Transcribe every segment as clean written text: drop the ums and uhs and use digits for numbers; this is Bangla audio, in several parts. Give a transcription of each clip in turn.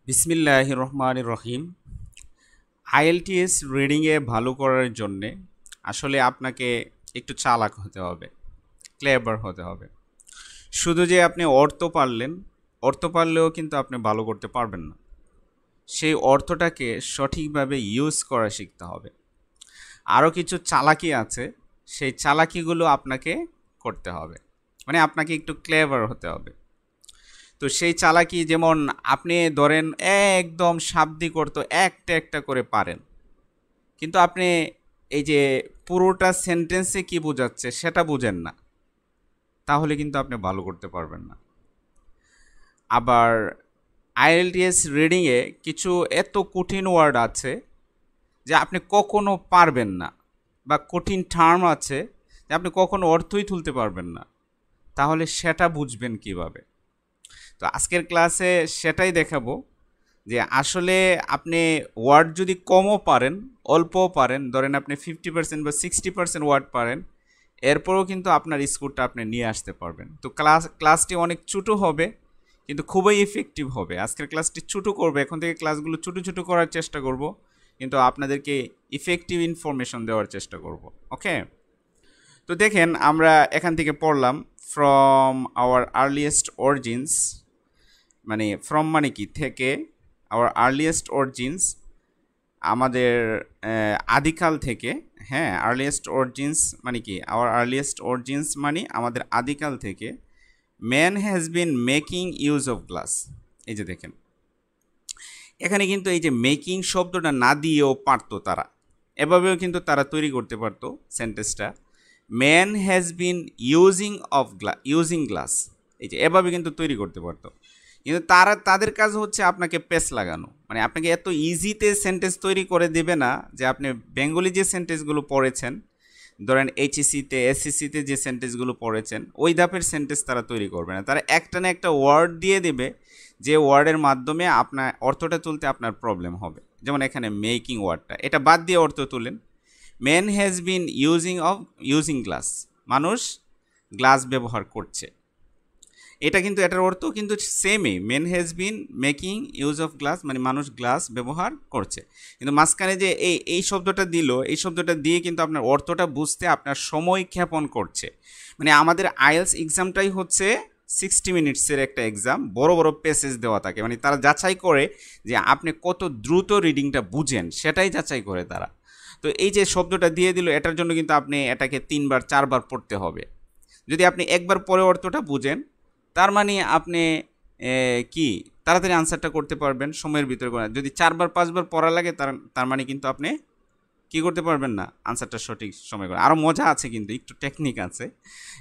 বিসমিল্লাহির রহমানির রহিম। আইএলটিএস রিডিংয়ে ভালো করার জন্যে আসলে আপনাকে একটু চালাক হতে হবে, ক্লেভার হতে হবে। শুধু যে আপনি অর্থ পারলেও কিন্তু আপনি ভালো করতে পারবেন না। সেই অর্থটাকে সঠিকভাবে ইউজ করা শিখতে হবে। আরও কিছু চালাকি আছে, সেই চালাকিগুলো আপনাকে করতে হবে। মানে আপনাকে একটু ক্লেভার হতে হবে। তো সেই চালাকি যেমন আপনি ধরেন একদম শাব্দিক অর্থ একটা একটা করে পারেন, কিন্তু আপনি এই যে পুরোটা সেন্টেন্সে কি বোঝাচ্ছে সেটা বুঝেন না, তাহলে কিন্তু আপনি ভালো করতে পারবেন না। আবার আইএলটিএস রিডিংয়ে কিছু এত কঠিন ওয়ার্ড আছে যে আপনি কখনো পারবেন না, বা কঠিন টার্ম আছে যে আপনি কখনো অর্থই তুলতে পারবেন না, তাহলে সেটা বুঝবেন কিভাবে? তো আজকের ক্লাসে সেটাই দেখাবো যে আসলে আপনি ওয়ার্ড যদি কমও পারেন, অল্পও পারেন, ধরেন আপনি 50% বা 60% ওয়ার্ড পারেন, এরপরও কিন্তু আপনার স্কোরটা আপনি নিয়ে আসতে পারবেন। তো ক্লাসটি অনেক ছোটো হবে, কিন্তু খুবই ইফেক্টিভ হবে। আজকের ক্লাসটি ছোটো করবে, এখন থেকে ক্লাসগুলো ছোটো ছোটো করার চেষ্টা করব, কিন্তু আপনাদেরকে ইফেক্টিভ ইনফরমেশন দেওয়ার চেষ্টা করব। ওকে, তো দেখেন আমরা এখান থেকে পড়লাম ফ্রম আওয়ার আর্লিয়েস্ট অরিজিনস, মানে ফ্রম মানে কি থেকে, আওয়ার আর্লিয়েস্ট অরিজিনস আমাদের আদিকাল থেকে। হ্যাঁ, আর্লিয়েস্ট অরিজিনস মানে কি, আওয়ার আর্লিয়েস্ট অরিজিনস মানে আমাদের আদিকাল থেকে man has been making use of glass. এই যে দেখেন এখানে কিন্তু এই যে মেকিং শব্দটা না দিয়েও পারতো তারা, এভাবেও কিন্তু তারা তৈরি করতে পারতো সেন্টেন্সটা, man has been using glass, এই যে এভাবে কিন্তু তৈরি করতে পারতো। কিন্তু তাদের কাজ হচ্ছে আপনাকে পেস লাগানো, মানে আপনাকে এত ইজিতে সেন্টেন্স তৈরি করে দেবে না যে আপনি বেঙ্গলি যে সেন্টেন্সগুলো পড়েছেন, ধরেন এইচএসসিতে এসএসসিতে যে সেন্টেন্সগুলো পড়েছেন, ওই ধাপের সেন্টেন্স তারা তৈরি করবে না। তারা একটা না একটা ওয়ার্ড দিয়ে দেবে, যে ওয়ার্ডের মাধ্যমে আপনার অর্থটা তুলতে আপনার প্রবলেম হবে। যেমন এখানে মেকিং ওয়ার্ডটা, এটা বাদ দিয়ে অর্থ তুলেন, man has been using glass, মানুষ গ্লাস ব্যবহার করছে। এটা কিন্তু এটার অর্থ কিন্তু সেমই, men has been making use of glass মানে মানুষ গ্লাস ব্যবহার করছে। কিন্তু মাঝখানে যে এই শব্দটা দিল, এই শব্দটা দিয়ে কিন্তু আপনার অর্থটা বুঝতে আপনার সময় ক্ষেপণ করছে। মানে আমাদের আইএলস এক্সামটাই হচ্ছে 60 মিনিটসের একটা এক্সাম, বড় বড় প্যাসেজ দেওয়া থাকে, মানে তারা যাচাই করে যে আপনি কত দ্রুত রিডিংটা বুঝেন, সেটাই যাচাই করে তারা। তো এই যে শব্দটা দিয়ে দিল, এটার জন্য কিন্তু আপনি এটাকে 3বার 4বার পড়তে হবে। যদি আপনি একবার পরে অর্থটা বুঝেন, তার মানে আপনি কি তাড়াতাড়ি আনসারটা করতে পারবেন সময়ের ভিতরে। যদি 4বার 5বার পড়া লাগে, তার মানে কিন্তু আপনি কি করতে পারবেন না, আনসারটা সঠিক সময় করে। আরও মজা আছে, কিন্তু একটু টেকনিক আছে,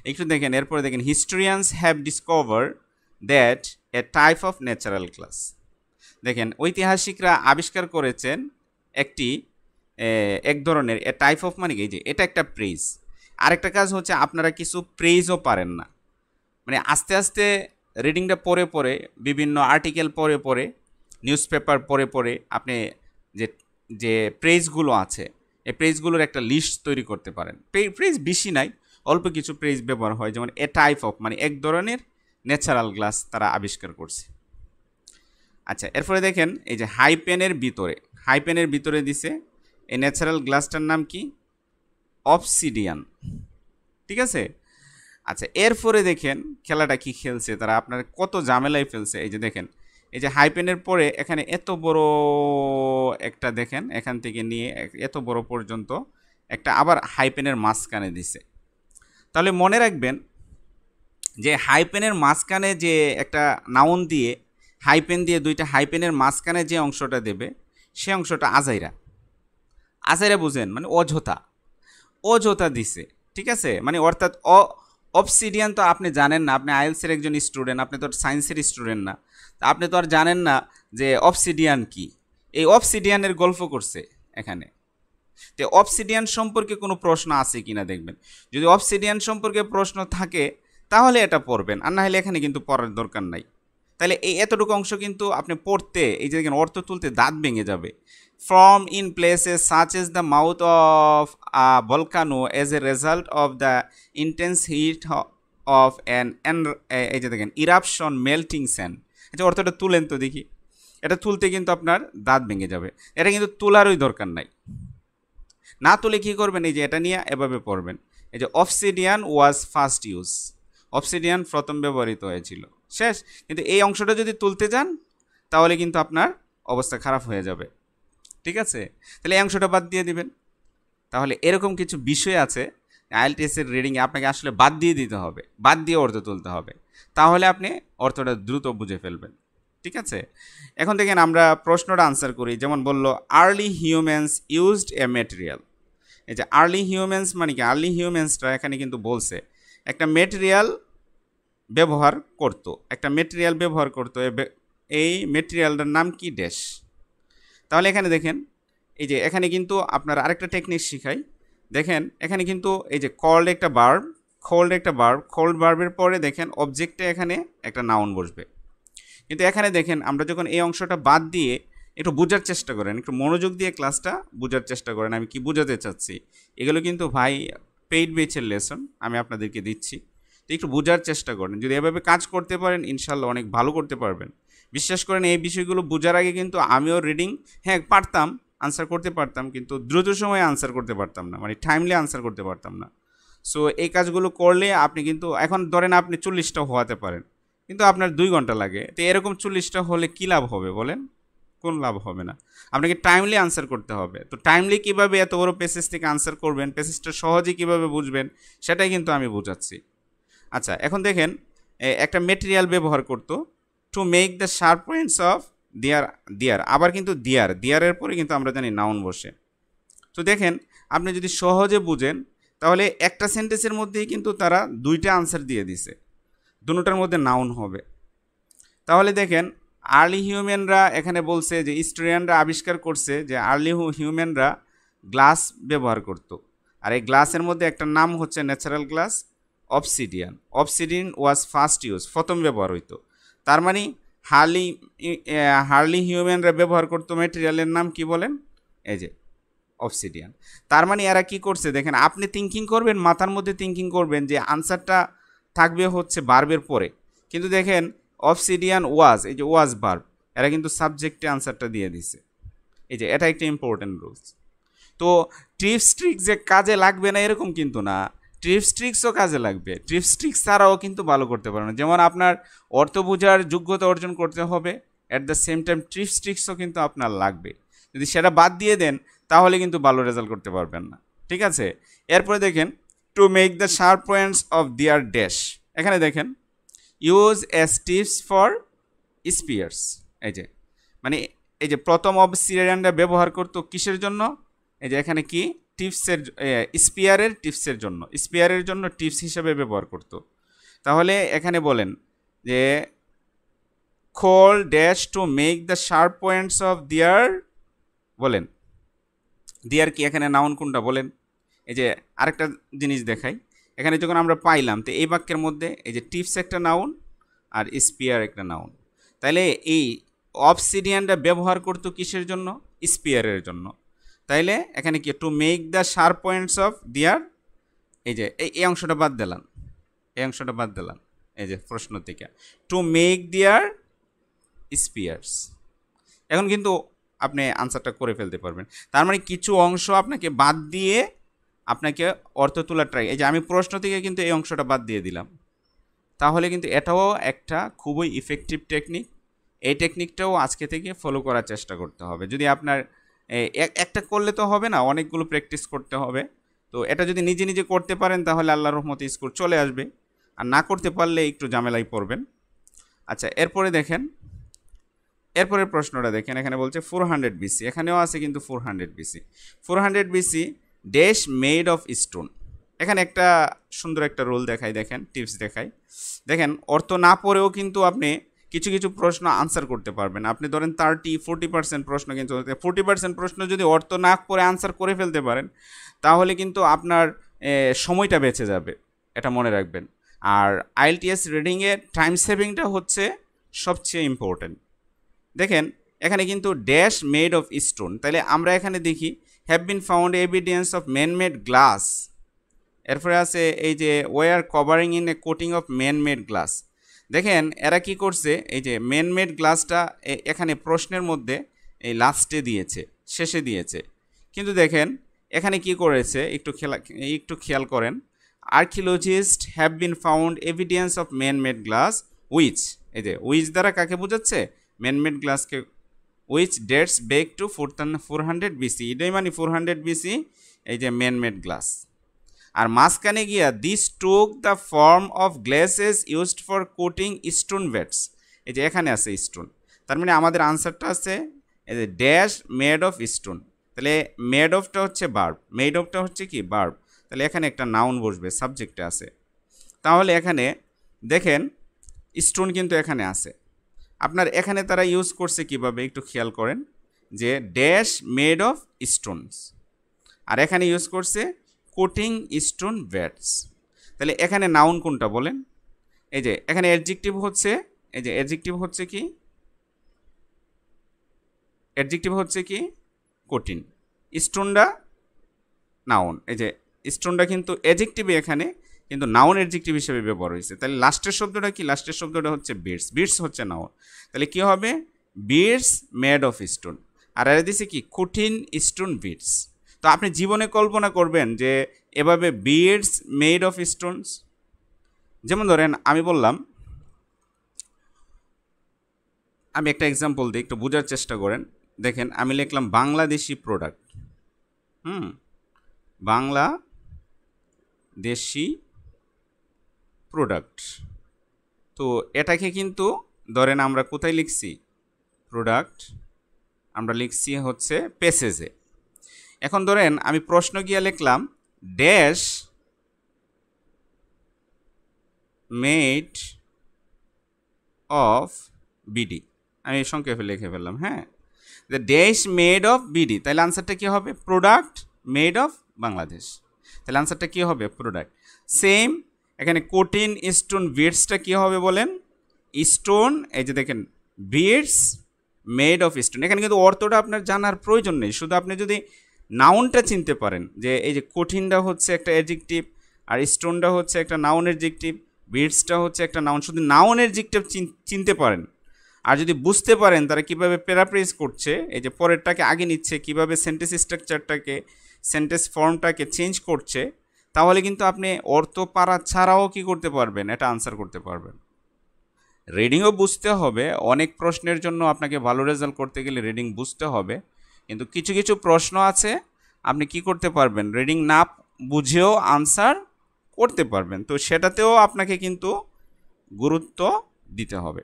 একটু দেখেন। এরপরে দেখেন, historians have discover that a type of natural class. দেখেন ঐতিহাসিকরা আবিষ্কার করেছেন একটি এক ধরনের এ টাইপ অফ, মানে কি যে এটা একটা প্রেজ। আরেকটা কাজ হচ্ছে আপনারা কিছু প্রেজও পারেন না, মানে আস্তে আস্তে রিডিংটা পড়ে পড়ে, বিভিন্ন আর্টিকেল পড়ে পড়ে, নিউজ পেপার পড়ে পড়ে আপনি যে যে প্রেজগুলো আছে, এই প্রেজগুলোর একটা লিস্ট তৈরি করতে পারেন। প্রেজ বেশি নাই, অল্প কিছু প্রেজ ব্যবহার হয়। যেমন এ টাইপ অফ মানে এক ধরনের ন্যাচারাল গ্লাস তারা আবিষ্কার করছে। আচ্ছা, এরপরে দেখেন এই যে হাইপেনের ভিতরে দিছে এই ন্যাচারাল গ্লাসটার নাম কি, অবসিডিয়ান। ঠিক আছে। আচ্ছা, এরপরে দেখেন খেলাটা কি খেলছে তারা, আপনার কত ঝামেলায় ফেলছে। এই যে দেখেন, এই যে হাইপেনের পরে এখানে এত বড় একটা, দেখেন এখান থেকে নিয়ে এত বড় পর্যন্ত একটা আবার হাইপেনের মাঝখানে দিছে। তাহলে মনে রাখবেন যে হাইপেনের মাঝখানে যে একটা নাউন দিয়ে, হাইপেন দিয়ে দুইটা হাইপেনের মাঝখানে যে অংশটা দেবে, সে অংশটা আজাইরা বুঝেন, মানে অযথা দিছে। ঠিক আছে, মানে অর্থাৎ অবসিডিয়ান তো আপনি জানেন না, আপনি আইএলসের একজন স্টুডেন্ট, আপনি তো সায়েন্সের স্টুডেন্ট না, তা আপনি তো আর জানেন না যে অবসিডিয়ান কি। এই অবসিডিয়ানের গল্প করছে এখানে। তো অবসিডিয়ান সম্পর্কে কোনো প্রশ্ন আছে কিনা দেখবেন, যদি অবসিডিয়ান সম্পর্কে প্রশ্ন থাকে তাহলে এটা পড়বেন, আর না হলে এখানে কিন্তু পড়ার দরকার নাই। তাহলে এই এতটুকু অংশ কিন্তু আপনি পড়তে, এই যে দেখেন অর্থ তুলতে দাঁত ভেঙে যাবে। From in places such as the mouth of a volcano as a result of the intense heat of এই যে দেখেন ইরাপশন মেল্টিং স্যান্ড। আচ্ছা, অর্থটা তুলেন তো দেখি। এটা তুলতে কিন্তু আপনার দাঁত ভেঙে যাবে। এটা কিন্তু তোলারই দরকার নাই। না তুলে কী করবেন, এই যে এটা নিয়ে এভাবে পড়বেন, এই যে obsidian was first use, obsidian প্রথম ব্যবহৃত হয়েছিল, শেষ। কিন্তু এই অংশটা যদি তুলতে যান তাহলে কিন্তু আপনার অবস্থা খারাপ হয়ে যাবে, ঠিক আছে? তাহলে এই অংশটা বাদ দিয়ে দিবেন। তাহলে এরকম কিছু বিষয় আছে আইএলটিএস এর রিডিংয়ে আপনাকে আসলে বাদ দিয়ে দিতে হবে, বাদ দিয়ে অর্থ তুলতে হবে, তাহলে আপনি অর্থটা দ্রুত বুঝে ফেলবেন, ঠিক আছে? এখন দেখেন আমরা প্রশ্নটা আনসার করি। যেমন বলল আর্লি হিউম্যানস ইউজড এ ম্যাটেরিয়াল। এই যে আর্লি হিউম্যানস মানে কি, আর্লি হিউম্যানসরা এখানে কিন্তু বলছে একটা ম্যাটেরিয়াল ব্যবহার করতো, একটা ম্যাটেরিয়াল ব্যবহার করতো, এই ম্যাটেরিয়ালটার নাম কি ড্যাশ। তাহলে এখানে দেখেন, এই যে এখানে কিন্তু আপনার আরেকটা টেকনিক শিখাই। দেখেন এখানে কিন্তু এই যে কল্ড একটা ভার্ব, কোল্ড ভার্বের পরে দেখেন অবজেক্টে এখানে একটা নাউন বসবে। কিন্তু এখানে দেখেন আমরা যখন এই অংশটা বাদ দিয়ে একটু বোঝার চেষ্টা করেন, একটু মনোযোগ দিয়ে ক্লাসটা বোঝার চেষ্টা করেন আমি কি বোঝাতে চাচ্ছি। এগুলো কিন্তু ভাই পেইড ব্যাচের লেসন আমি আপনাদেরকে দিচ্ছি, তো একটু বোঝার চেষ্টা করেন। যদি এভাবে কাজ করতে পারেন ইনশাল্লাহ অনেক ভালো করতে পারবেন। বিশ্বাস করেন এই বিষয়গুলো বোঝার আগে কিন্তু আমিও রিডিং পারতাম, আনসার করতে পারতাম, কিন্তু দ্রুত সময়ে আনসার করতে পারতাম না, মানে টাইমলি আনসার করতে পারতাম না। সো এই কাজগুলো করলে আপনি কিন্তু এখন ধরেন আপনি 40টা হওয়াতে পারেন, কিন্তু আপনার 2 ঘন্টা লাগে। তো এরকম 40টা হলে কী লাভ হবে বলেন? কোন লাভ হবে না। আপনাকে টাইমলি আনসার করতে হবে। তো টাইমলি কীভাবে এত বড় প্যাসেজ থেকে আনসার করবেন, প্যাসেজটা সহজে কীভাবে বুঝবেন, সেটাই কিন্তু আমি বোঝাচ্ছি। আচ্ছা এখন দেখেন একটা মেটেরিয়াল ব্যবহার করতো to make the sharp points of দিয়ার, আবার কিন্তু দিয়ারের পরে কিন্তু আমরা জানি নাউন বসে। তো দেখেন আপনি যদি সহজে বুঝেন তাহলে একটা সেন্টেন্সের মধ্যেই কিন্তু তারা 2টা আনসার দিয়ে দিছে, দুটোটার মধ্যে নাউন হবে। তাহলে দেখেন আর্লি হিউম্যানরা এখানে বলছে যে হিস্টোরিয়ানরা আবিষ্কার করছে যে আর্লি হিউম্যানরা গ্লাস ব্যবহার করত, আর এই গ্লাসের মধ্যে একটা নাম হচ্ছে natural glass obsidian was first use, প্রথম ব্যবহার হইতো। তার মানে হার্লি হিউম্যানরা ব্যবহার করতো ম্যাটেরিয়ালের নাম কি বলেন, এই যে অবসিডিয়ান। তার মানে এরা কি করছে দেখেন, আপনি থিঙ্কিং করবেন, মাথার মধ্যে থিঙ্কিং করবেন যে আনসারটা থাকবে হচ্ছে ভার্বের পরে, কিন্তু দেখেন অবসিডিয়ান ওয়াজ, এই যে ওয়াজ ভার্ব, এরা কিন্তু সাবজেক্টে আনসারটা দিয়ে দিছে। এই যে এটা একটা ইম্পর্টেন্ট রুলস। তো টিপস ট্রিক্স যে কাজে লাগবে না এরকম কিন্তু না, টিপস ট্রিক্সও কাজে লাগবে। টিপস ট্রিক্স ছাড়াও কিন্তু ভালো করতে পারবেন। যেমন আপনার অর্থ বোঝার যোগ্যতা অর্জন করতে হবে, at the same time tips ট্রিক্সও কিন্তু আপনার লাগবে। যদি সেটা বাদ দিয়ে দেন তাহলে কিন্তু ভালো রেজাল্ট করতে পারবেন না, ঠিক আছে? এরপরে দেখেন to make the sharp points of দিয়ার ড্যাশ, এখানে দেখেন use as tips for spheres. এই যে মানে এই যে প্রথম অবসিডিয়ানরা ব্যবহার করতো কিসের জন্য, এই যে এখানে কি টিপসের, স্পিয়ারের জন্য টিপস হিসেবে ব্যবহার করতো। তাহলে এখানে বলেন যে খোল dash to make the sharp points of দিয়ার, বলেন দিয়ার কি এখানে নাউন কোনটা বলেন? এই যে আরেকটা জিনিস দেখাই, এখানে যখন আমরা পাইলাম তো এই বাক্যের মধ্যে এই যে টিপস একটা নাউন আর স্পিয়ার একটা নাউন, তাইলে এই অবসিডিয়ানটা ব্যবহার করতো কিসের জন্য, স্পিয়ারের জন্য। তাইলে এখানে কি to make the sharp points of দিয়ার, এই যে এই অংশটা বাদ দিলাম, এই যে প্রশ্ন থেকে টু মেক দিয়ার স্পিয়ার্স। এখন কিন্তু আপনি আনসারটা করে ফেলতে পারবেন। তার মানে কিছু অংশ আপনাকে বাদ দিয়ে আপনাকে অর্থ তোলার ট্রাই, এই যে আমি প্রশ্ন থেকে কিন্তু এই অংশটা বাদ দিয়ে দিলাম, তাহলে কিন্তু এটাও একটা খুবই ইফেক্টিভ টেকনিক। এই টেকনিকটাও আজকে থেকে ফলো করার চেষ্টা করতে হবে। যদি আপনার একটা করলে তো হবে না, অনেকগুলো প্র্যাকটিস করতে হবে। তো এটা যদি নিজে নিজে করতে পারেন তাহলে আল্লাহর রহমতে স্কোর চলে আসবে, আর না করতে পারলে একটু ঝামেলায় পড়বেন। আচ্ছা এরপরে দেখেন, এরপরের প্রশ্নটা দেখেন, এখানে বলছে 400 BC, এখানেও আছে কিন্তু 400 BC dash made of stone. এখানে একটা সুন্দর একটা রোল দেখাই, দেখেন টিপস দেখাই। দেখেন অর্থ না পড়েও কিন্তু আপনি কিছু কিছু প্রশ্ন আনসার করতে পারবেন। আপনি ধরেন 30-40% প্রশ্ন, কিন্তু 40% প্রশ্ন যদি অর্থ না পড়ে আনসার করে ফেলতে পারেন তাহলে কিন্তু আপনার সময়টা বেঁচে যাবে, এটা মনে রাখবেন। আর আইএলটিএস রিডিংয়ে টাইম সেভিংটা হচ্ছে সবচেয়ে ইম্পর্টেন্ট। দেখেন এখানে কিন্তু ড্যাশ মেড অফ স্টোন, তাহলে আমরা এখানে দেখি have been found evidence of man made glass, এরপরে আছে এই যে were covering in a coating of man made glass. দেখেন এরা কি করছে, এই যে ম্যানমেড গ্লাসটা এখানে প্রশ্নের মধ্যে এই লাস্টে দিয়েছে, শেষে দিয়েছে, কিন্তু দেখেন এখানে কি করেছে একটু খেয়াল করেন, archaeologist have been found evidence of manmade glass which, এই যে উইচ দ্বারা কাকে বোঝাচ্ছে, ম্যানমেড গ্লাসকে, which dates back to 400 BC, এটাই মানে 400 BC এই যে ম্যানমেড গ্লাস। আর মাঝখানে গিয়া this took the form of glasses used for coating stone vets, এই যে এখানে আছে স্টোন, তার মানে আমাদের আনসারটা আছে এই যে ড্যাশ মেড অফ স্টোন, তাহলে মেড অফটা হচ্ছে ভার্ব, মেড অফটা হচ্ছে কি ভার্ব, তাহলে এখানে একটা নাউন বসবে, সাবজেক্টে আছে। তাহলে এখানে দেখেন স্টোন কিন্তু এখানে আছে, আপনার এখানে তারা ইউজ করছে কিভাবে একটু খেয়াল করেন, যে ড্যাশ মেড অফ স্টোনস, আর এখানে ইউজ করছে কোটিং স্টোন ভ্যাটস, তাহলে এখানে নাউন কোনটা বলেন, এই যে এখানে অ্যাডজেক্টিভ হচ্ছে, এই যে অ্যাডজেক্টিভ হচ্ছে কি, অ্যাডজেক্টিভ হচ্ছে কি কোটিং, স্টোনটা নাউন, এই যে স্টোনটা কিন্তু অ্যাডজেক্টিভে এখানে, কিন্তু নাউন অ্যাডজেক্টিভ হিসেবে ব্যবহার হয়েছে, তাহলে লাস্টের শব্দটা কি, লাস্টের শব্দটা হচ্ছে বিটস, বিটস হচ্ছে নাউন, তাহলে কি হবে বিটস মেড অফ স্টোন, আর এর দিছে কি কঠিন স্টোন বিটস। তো আপনি জীবনে কল্পনা করবেন যে এভাবে বিটস মেড অফ স্টোনস, যেমন ধরেন আমি বললাম, আমি একটা এক্সাম্পল দিই একটু বোঝার চেষ্টা করেন, দেখেন আমি লিখলাম বাংলাদেশি প্রোডাক্ট, বাংলাদেশি প্রোডাক্ট, তো এটাকে কিন্তু ধরেন আমরা কোথায় লিখছি, প্রোডাক্ট আমরা লিখছি হচ্ছে প্যাসেজে। এখন ধরেন আমি প্রশ্ন গিয়া লিখলাম ড্যাশ মেড অফ বিডি, আমি সংক্ষেপে লিখে ফেললাম, হ্যাঁ, the dash made of BD, তাহলে আনসারটা কী হবে, প্রোডাক্ট মেড অফ বাংলাদেশ, তাহলে আনসারটা কী হবে, প্রোডাক্ট। সেম এখানে কোটিন স্টোন বিটসটা কী হবে বলেন, স্টোন, এই যে দেখেন বিটস মেড অফ স্টোন, এখানে কিন্তু অর্থটা আপনার জানার প্রয়োজন নেই, শুধু আপনি যদি নাউনটা চিনতে পারেন, যে এই যে কঠিনটা হচ্ছে একটা অ্যাডজেক্টিভ, আর স্টোনটা হচ্ছে একটা নাউন অ্যাডজেক্টিভ, বিটসটা হচ্ছে একটা নাউন, শুধু নাউন অ্যাডজেক্টিভ চিনতে পারেন, আর যদি বুঝতে পারেন তারা কীভাবে প্যারাফ্রেজ করছে, এই যে পরেরটাকে আগে নিচ্ছে, কীভাবে সেন্টেন্স স্ট্রাকচারটাকে, সেন্টেন্স ফর্মটাকে চেঞ্জ করছে, তাহলে কিন্তু আপনি অর্থ পারা ছাড়াও কী করতে পারবেন, এটা আনসার করতে পারবেন। রিডিংও বুঝতে হবে, অনেক প্রশ্নের জন্য আপনাকে ভালো রেজাল্ট করতে গেলে রিডিং বুঝতে হবে, কিন্তু কিছু কিছু প্রশ্ন আছে আপনি কি করতে পারবেন, রিডিং না বুঝেও আনসার করতে পারবেন, তো সেটাতেও আপনাকে কিন্তু গুরুত্ব দিতে হবে।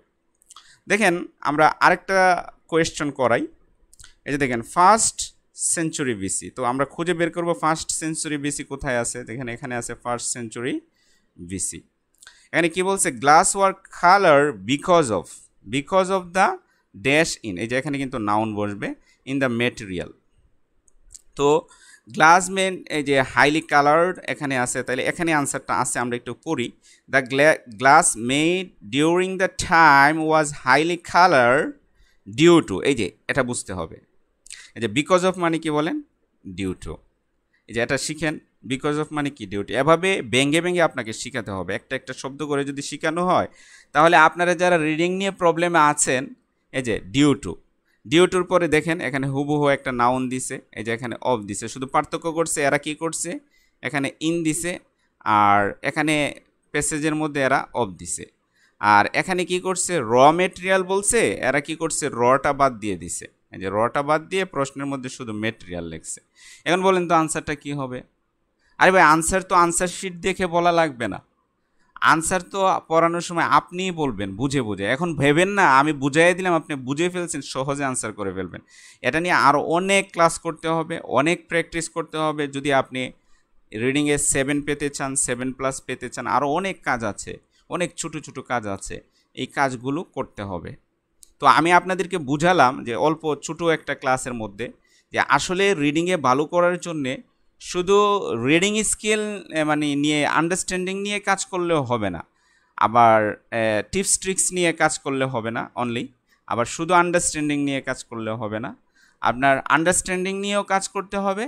দেখেন আমরা আরেকটা কোয়েশ্চন করাই, এই যে দেখেন ফার্স্ট সেঞ্চুরি বিসি, তো আমরা খুঁজে বের করব ফার্স্ট সেঞ্চুরি বিসি কোথায় আছে, দেখেন এখানে আছে ফার্স্ট সেঞ্চুরি বিসি। এখানে কি বলছে, glass were colour because of the dash in, এই যে এখানে কিন্তু নাউন বসবে, ইন দ্য মেটেরিয়াল, তো গ্লাস মেন এই যে হাইলি কালার্ড এখানে আছে, তাহলে এখানে আনসারটা আছে, আমরা একটু পড়ি, the glass made during the time was highly colour due to, এই যে এটা বুঝতে হবে, এই যে বিকজ অফ মানে কি বলেন, ডিউ টু, এই যে এটা শিখেন, বিকজ অফ মানে কি, ডিউ টু, এভাবে ভেঙে ভেঙে আপনাকে শিখাতে হবে, একটা একটা শব্দ করে যদি শেখানো হয়, তাহলে আপনারা যারা রিডিং নিয়ে প্রবলেমে আছেন, এই যে ডিউ টুর পরে দেখেন এখানে হুবহু একটা নাউন দিছে, এই যে এখানে অফ দিছে, শুধু পার্থক্য করছে এরা কি করছে, এখানে ইন দিছে, আর এখানে প্যাসেজের মধ্যে এরা অফ দিছে, আর এখানে কি করছে র মেটেরিয়াল বলছে, এরা কি করছে রটা বাদ দিয়ে দিছে, এই যে রটা বাদ দিয়ে প্রশ্নের মধ্যে শুধু মেটেরিয়াল লিখছে। এখন বলেন তো আনসারটা কি হবে, আরে ভাই আনসার তো আনসার শিট দেখে বলা লাগবে না, আনসার তো পড়ানোর সময় আপনিই বলবেন বুঝে বুঝে, এখন ভেবেন না আমি বুঝাই দিলাম আপনি বুঝে ফেলছেন, সহজে আনসার করে ফেলবেন, এটা নিয়ে আরও অনেক ক্লাস করতে হবে, অনেক প্র্যাকটিস করতে হবে, যদি আপনি রিডিংয়ে 7 পেতে চান, 7+ পেতে চান, আরও অনেক কাজ আছে, অনেক ছোটো ছোটো কাজ আছে, এই কাজগুলো করতে হবে। তো আমি আপনাদেরকে বুঝালাম যে অল্প ছোটো একটা ক্লাসের মধ্যে, যে আসলে রিডিংয়ে ভালো করার জন্যে শুধু রিডিং স্কিল মানে নিয়ে আন্ডারস্ট্যান্ডিং নিয়ে কাজ করলেও হবে না, আবার টিপস ট্রিক্স নিয়ে কাজ করলে হবে না অনলি, আবার শুধু আন্ডারস্ট্যান্ডিং নিয়ে কাজ করলেও হবে না, আপনার আন্ডারস্ট্যান্ডিং নিয়েও কাজ করতে হবে,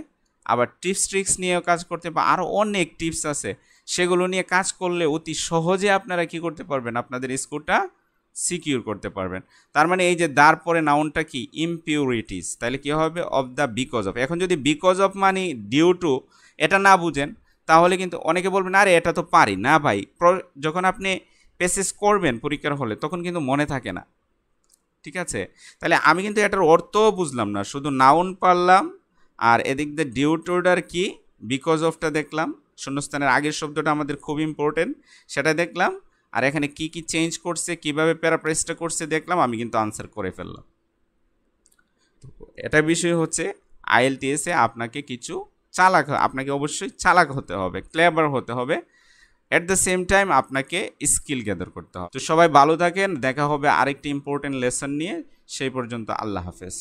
আবার টিপস ট্রিক্স নিয়েও কাজ করতে হবে, আরও অনেক টিপস আছে সেগুলো নিয়ে কাজ করলে অতি সহজে আপনারা কি করতে পারবেন, আপনাদের স্কোরটা সিকিউর করতে পারবেন। তার মানে এই যে দার পরে নাউনটা কি, ইমপিউরিটিস, তাহলে কি হবে, অফ দ্য বিকজ অফ। এখন যদি বিকজ অফ মানে ডিউ টু এটা না বুঝেন, তাহলে কিন্তু অনেকে বলবেন আরে এটা তো পারি না ভাই। যখন আপনি পেসেস করবেন পরীক্ষার হলে তখন কিন্তু মনে থাকে না, ঠিক আছে। তাহলে আমি কিন্তু এটার অর্থও বুঝলাম না, শুধু নাউন পারলাম আর এদিক দিয়ে ডিউ টুটার কি, বিকজ অফটা দেখলাম, শূন্যস্থানের আগের শব্দটা আমাদের খুব ইম্পর্টেন্ট সেটা দেখলাম, আর এখানে কি কি চেঞ্জ করছে, কিভাবে প্যারাফ্রেজটা করছে দেখলাম, আমি কিন্তু আনসার করে ফেললাম। এটা বিষয় হচ্ছে আইএলটিএসে আপনাকে কিছু আপনাকে অবশ্যই চালাক হতে হবে, ক্লেভার হতে হবে, এট দ্য সেম টাইম আপনাকে স্কিল গ্যাদার করতে হবে। তো সবাই ভালো থাকেন, দেখা হবে আরেকটি ইম্পর্টেন্ট লেসন নিয়ে, সেই পর্যন্ত আল্লাহ হাফেজ।